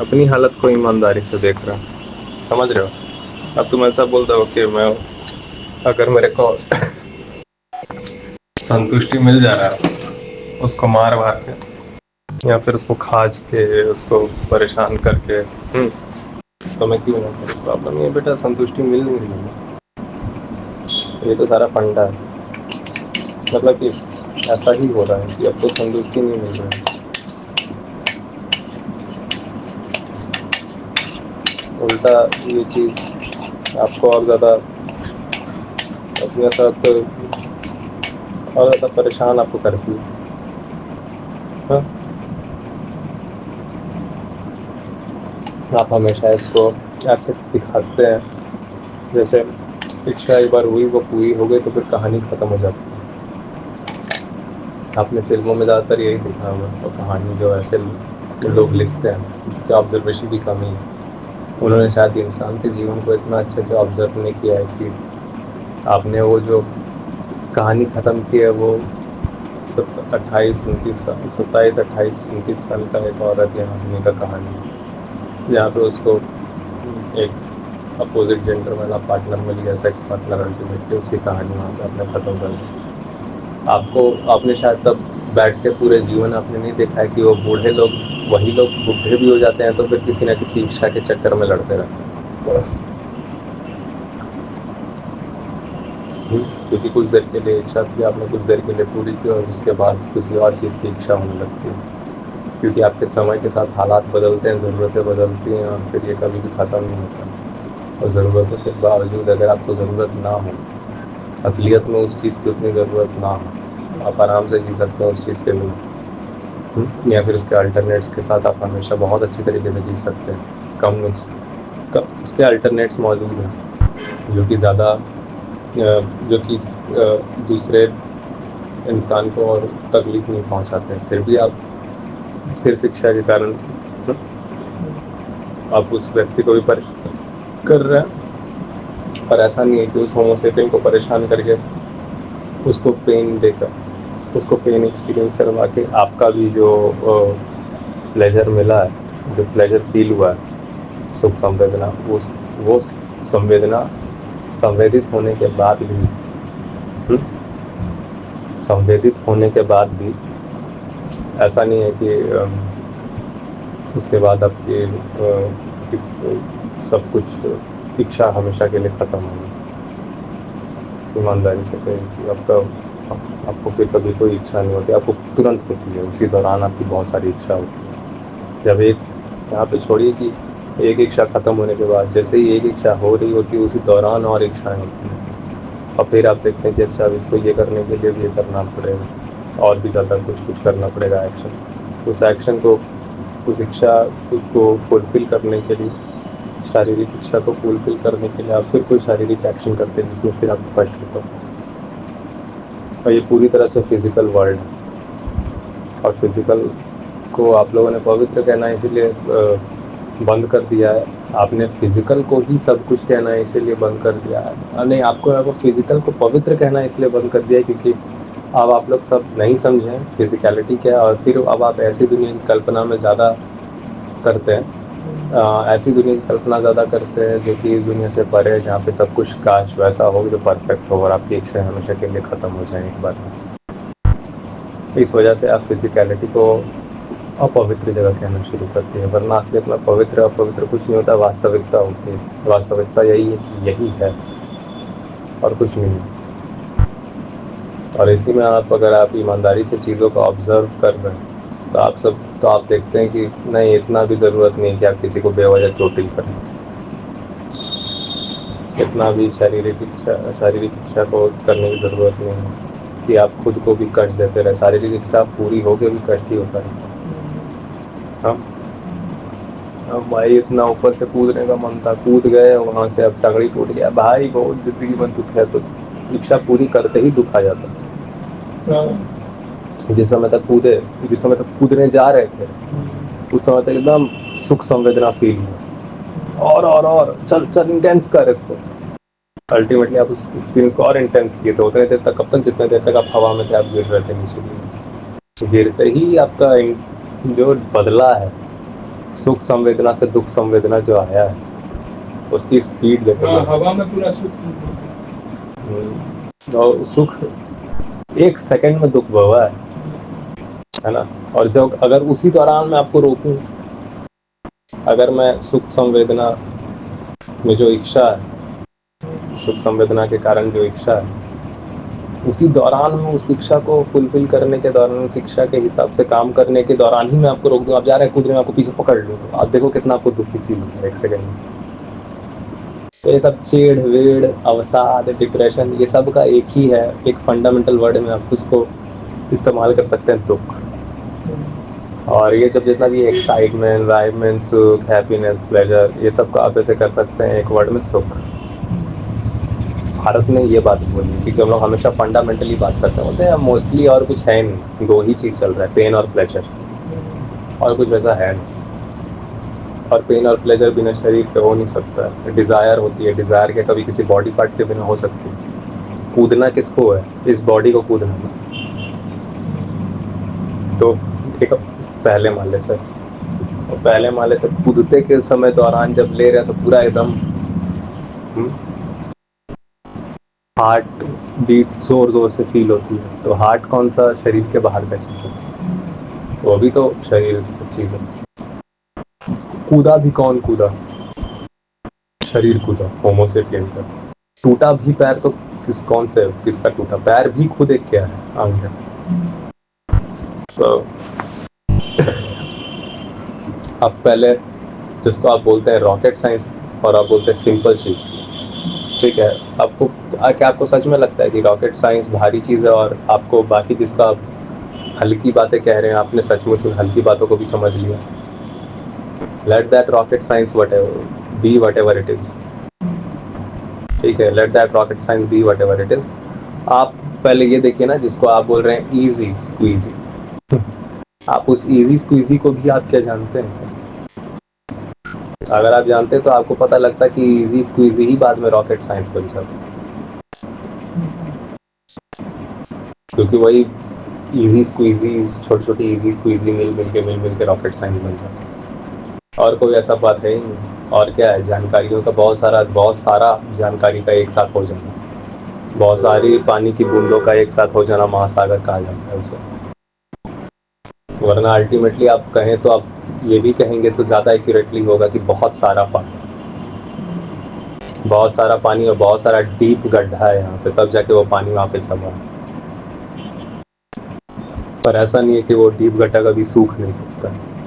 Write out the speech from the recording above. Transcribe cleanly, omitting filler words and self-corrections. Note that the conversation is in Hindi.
अपनी हालत को ईमानदारी से देख रहा है, समझ रहे हो? अब तुम ऐसा बोल रहे हो कि मैं, अगर मेरे को संतुष्टि मिल जा रहा है उसको मार मार के या फिर उसको खाज के उसको परेशान करके, तो मैं क्यों ना करूं? प्रॉब्लम ये बेटा, संतुष्टि मिल नहीं रही है। ये तो सारा फंडा है, मतलब कि ऐसा ही हो रहा है कि अब तो संतुष्टि नहीं मिल रही है। उल्टा ये चीज़ आपको और ज़्यादा अपने साथ और ज़्यादा परेशान आपको करती है। हाँ? आप हमेशा इसको ऐसे दिखाते हैं जैसे इच्छा एक बार हुई, वो पूरी हो गई तो फिर कहानी ख़त्म हो जाती है। आपने फिल्मों में ज़्यादातर यही देखा होगा, और कहानी जो ऐसे लोग लिखते हैं कि ऑब्जर्वेशन की कमी है। उन्होंने शायद इंसान के जीवन को इतना अच्छे से ऑब्जर्व नहीं किया है कि आपने वो जो कहानी ख़त्म की है वो 27 28 साल का एक औरत या आदमी का कहानी है, जहाँ पे उसको एक अपोजिट जेंडर वाला पार्टनर मिल गया, सेक्स पार्टनर, अल्टीमेटली उसकी कहानी वहाँ पे आपने ख़त्म कर दी। आपने शायद तब बैठ के पूरे जीवन आपने नहीं देखा है कि वो बूढ़े लोग, वही लोग बूढ़े भी हो जाते हैं तो फिर किसी ना किसी इच्छा के चक्कर में लड़ते रहते हैं। क्योंकि कुछ देर के लिए इच्छा थी, आपने कुछ देर के लिए पूरी की और उसके बाद किसी और चीज़ की इच्छा होने लगती है, क्योंकि आपके समय के साथ हालात बदलते हैं, ज़रूरतें बदलती हैं, और फिर ये कभी भी ख़त्म नहीं होता। और ज़रूरतों के बावजूद अगर आपको ज़रूरत ना हो, असलियत में उस चीज़ की उतनी ज़रूरत ना हो, आप आराम से जी सकते हो उस चीज़ के बिना, या फिर उसके अल्टरनेट्स के साथ आप हमेशा बहुत अच्छी तरीके से जी सकते हैं। उसके अल्टरनेट्स मौजूद हैं जो कि ज़्यादा जो कि दूसरे इंसान को और तकलीफ नहीं पहुंचाते हैं, फिर भी आप सिर्फ इच्छा के कारण आप उस व्यक्ति को भी परेशान कर रहे हैं। पर ऐसा नहीं है कि उस होमोसेपियन को परेशान करके उसको पेन देकर, उसको पेन एक्सपीरियंस करवा के आपका भी जो प्लेजर मिला है, जो प्लेजर फील हुआ है, सुख संवेदना, वो संवेदना संवेदित होने के बाद भी, संवेदित होने के बाद भी ऐसा नहीं है कि उसके बाद आपकी सब कुछ इच्छा हमेशा के लिए ख़त्म होगी। ईमानदारी से कहें कि आपको फिर कभी कोई इच्छा नहीं होती, आपको तुरंत होती है, उसी दौरान आपकी बहुत सारी इच्छा होती है। जब एक यहाँ पे छोड़िए कि एक इच्छा ख़त्म होने के बाद जैसे ही एक इच्छा हो रही होती है, उसी दौरान और इच्छाएँ होती हैं, और फिर आप देखते हैं कि अच्छा अब इसको ये करने के लिए भी ये करना पड़ेगा, और भी ज़्यादा कुछ करना पड़ेगा एक्शन। उस एक्शन को, उस इच्छा को फुलफ़िल करने के लिए, शारीरिक इच्छा को फुलफ़िल करने के लिए आप फिर कोई शारीरिक एक्शन करते हैं जिसमें फिर आपको कष्ट होता है। और ये पूरी तरह से फिज़िकल वर्ल्ड है, और फिज़िकल को आप लोगों ने पवित्र कहना इसीलिए बंद कर दिया है। आपने फिज़िकल को ही सब कुछ कहना इसीलिए बंद कर दिया है। नहीं, आपको फिज़िकल को पवित्र कहना इसलिए बंद कर दिया है क्योंकि अब आप लोग सब नहीं समझें फिज़िकलिटी क्या है, और फिर अब आप ऐसी दुनिया की कल्पना में ज़्यादा करते हैं, ऐसी दुनिया की कल्पना ज़्यादा करते हैं जो कि इस दुनिया से परे है, जहाँ पे सब कुछ काश वैसा हो जो परफेक्ट हो और आपकी इच्छाएं हमेशा के लिए ख़त्म हो जाएं एक बार में। इस वजह से आप फिज़िकलिटी को अपवित्र जगह कहना शुरू करते हैं, वरना असलियत में पवित्र अपवित्र कुछ नहीं होता, वास्तविकता होती है। वास्तविकता यही है कि यही है और कुछ नहीं है। और इसी में अगर आप ईमानदारी से चीज़ों को ऑब्ज़र्व कर रहे हैं तो आप देखते हैं कि नहीं, इतना भी ज़रूरत नहीं कि आप किसी को बेवजह चोटिल करें, इतना भी शारीरिक इच्छा को करने की ज़रूरत नहीं है कि आप खुद को भी कष्ट देते रहे। शारीरिक इच्छा पूरी हो के भी कष्ट ही होता है। हाँ, अब भाई इतना ऊपर से कूदने का मन था, कूद गए वहाँ से, अब टंगड़ी टूट गया भाई, बहुत ज़िंदगी में दुख है, तो इच्छा पूरी करते ही दुख आ जाता है। जिस समय तक कूदने जा रहे थे उस समय तक एकदम सुख संवेदना फील हुआ, और चल चल इंटेंस कर इसको। अल्टीमेटली आप उस एक्सपीरियंस को और इंटेंस किए थे उतने देर तक, कब तक, जितने देर तक आप हवा में थे, आप गिर रहे थे नीचे। गिरते ही आपका जो बदला है सुख संवेदना से दुख संवेदना जो आया है, उसकी स्पीड देखो। हवा में पूरा सुख। और सुख 1 सेकंड में दुख हुआ है ना। और जब अगर उसी दौरान मैं आपको रोकूं, अगर मैं सुख संवेदना में जो इच्छा है, सुख संवेदना के कारण जो इच्छा है, उसी दौरान में उस इच्छा को फुलफिल करने के दौरान, उस इच्छा के हिसाब से काम करने के दौरान ही मैं आपको रोक दूं, आप जा रहे हैं कूद रहे हैं, आपको पीछे पकड़ लूं, तो आप देखो कितना आपको दुखी फील होगा 1 सेकंड में। तो ये सब चिढ़ वेड़ अवसाद डिप्रेशन, ये सब का एक ही है, एक फंडामेंटल वर्ड में आप उसको इस्तेमाल कर सकते हैं, दुख। और ये जब जितना भी एक्साइटमेंट, वाइबमेंट, सुख, हैप्पीनेस, प्लेजर, ये सब का आप ऐसे कर सकते हैं एक वर्ड में, सुख। भारत ने ये बात बोली, क्योंकि हम लोग हमेशा फंडामेंटली बात करते हैं मोस्टली, और कुछ है नहीं, 2 ही चीज़ चल रहा है, पेन और प्लेजर, और कुछ वैसा है नहीं। और पेन और प्लेजर बिना शरीर के हो नहीं सकता है। डिज़ायर होती है, डिज़ायर के कभी किसी बॉडी पार्ट के बिना हो सकती है। कूदना किसको है? इस बॉडी को कूदना। तो एक पहले माले से, और पहले माले से कूदते के समय दौरान जब ले रहे हैं तो पूरा एकदम हार्ट बीट जोर जोर से फील होती है। तो हार्ट कौन सा शरीर के बाहर का चीज़ है? वो भी तो शरीर की चीज़ है। कूदा भी कौन कूदा? शरीर कूदा, होमोसेपियन का। टूटा भी पैर तो कौन से, किसका टूटा पैर? भी खुद एक क्या है, अंग है। तो अब पहले जिसको आप बोलते हैं रॉकेट साइंस, और आप बोलते हैं सिंपल चीज़, ठीक है। आपको क्या आपको सच में लगता है कि रॉकेट साइंस भारी चीज़ है, और आपको बाकी जिसका आप हल्की बातें कह रहे हैं, आपने सचमुच उन हल्की बातों को भी समझ लिया? Let that rocket science whatever it is, ठीक है। Let that rocket science be whatever it is. आप पहले ये देखिए ना, जिसको आप बोल रहे हैं ईजी स्क्वीजी, आप उस ईजी स्क्वीजी को भी आप क्या जानते हैं? अगर आप जानते हैं तो आपको पता लगता है कि ईजी स्क्वीजी ही बाद में रॉकेट साइंस बन जाता, क्योंकि वही ईजी स्क्वीजीज, छोटी छोटी ईजी स्क्वीजी मिल मिल के रॉकेट साइंस बन जाता। और कोई ऐसा बात है ही नहीं। और क्या है, जानकारियों का बहुत सारा जानकारी का एक साथ हो जाना, बहुत सारी पानी की बूंदों का एक साथ हो जाना महासागर कहा जाता है उसे। वरना अल्टीमेटली आप कहें तो आप ये भी कहेंगे तो ज़्यादा एक्यूरेटली होगा कि बहुत सारा पानी, बहुत सारा पानी और बहुत सारा डीप गड्ढा है यहाँ पे, तब जाके वो पानी वहाँ पे जमा है। पर ऐसा नहीं है कि वो डीप गड्ढा कभी सूख नहीं सकता है।